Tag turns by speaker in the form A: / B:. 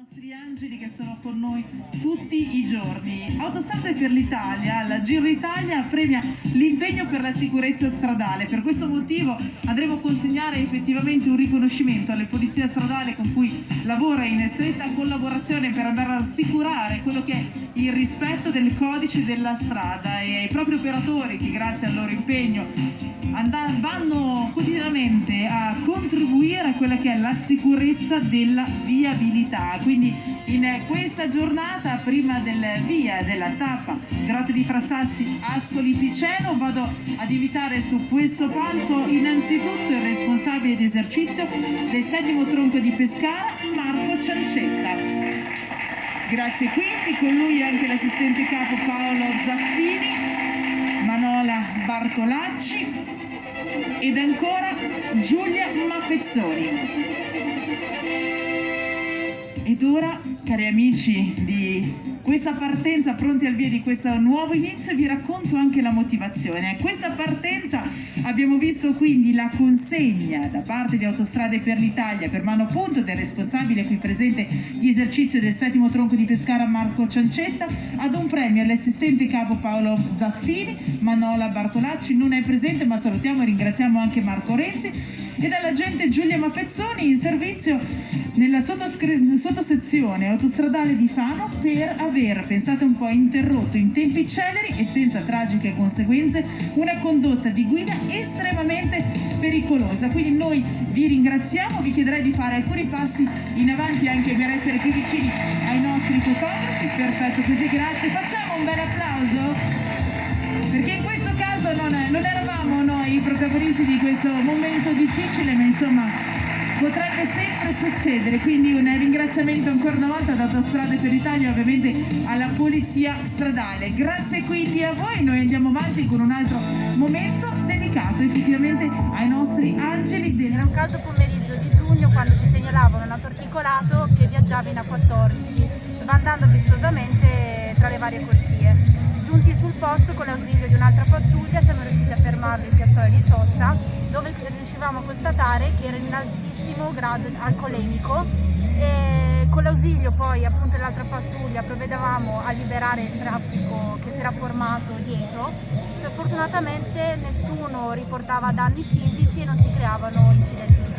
A: nostri angeli che sono con noi tutti i giorni. Autostrade per l'Italia, la Giro Italia premia l'impegno per la sicurezza stradale. Per questo motivo andremo a consegnare effettivamente un riconoscimento alle polizie stradali con cui lavora in stretta collaborazione per andare ad assicurare quello che è il rispetto del codice della strada e ai propri operatori che grazie al loro impegno vanno quotidianamente a contribuire a quella che è la sicurezza della viabilità. Quindi in questa giornata, prima del via della tappa Grotte di Frassassi Ascoli Piceno, vado ad invitare su questo palco innanzitutto il responsabile di esercizio del 7° tronco di Pescara, Marco Ciancetta. Grazie, quindi con lui anche l'assistente capo Paolo Zaffini, Manola Bartolacci ed ancora Giulia Maffezzoni. Ed ora, cari amici di questa partenza, pronti al via di questo nuovo inizio, vi racconto anche la motivazione. A questa partenza abbiamo visto quindi la consegna da parte di Autostrade per l'Italia per mano appunto del responsabile qui presente di esercizio del 7° tronco di Pescara, Marco Ciancetta, ad un premio all'assistente capo Paolo Zaffini. Manola Bartolacci non è presente, ma salutiamo e ringraziamo anche Marco Renzi, e dall'agente Giulia Maffezzoni in servizio nella sottosezione autostradale di Fano per aver, pensate un po', interrotto in tempi celeri e senza tragiche conseguenze una condotta di guida estremamente pericolosa. Quindi noi vi ringraziamo, vi chiederei di fare alcuni passi in avanti anche per essere più vicini ai nostri fotografi. Perfetto, così, grazie. Facciamo un bel applauso, perché in questo caso non eravamo noi i protagonisti di questo momento difficile, ma insomma potrebbe sempre succedere. Quindi un ringraziamento ancora una volta ad Autostrade per l'Italia e ovviamente alla Polizia Stradale. Grazie quindi a voi, noi andiamo avanti con un altro momento dedicato effettivamente ai nostri angeli della...
B: Era un caldo pomeriggio di giugno quando ci segnalavano un autoarticolato che viaggiava in A14, sbandando vistosamente tra le varie corsie. Giunti sul posto con l'ausilio di un'altra pattuglia siamo riusciti a fermarlo in piazzale di sosta, dove riuscivamo a constatare che era in altissimo grado alcolemico, e con l'ausilio poi appunto dell'altra pattuglia provvedevamo a liberare il traffico che si era formato dietro. Fortunatamente nessuno riportava danni fisici e non si creavano incidenti stradali.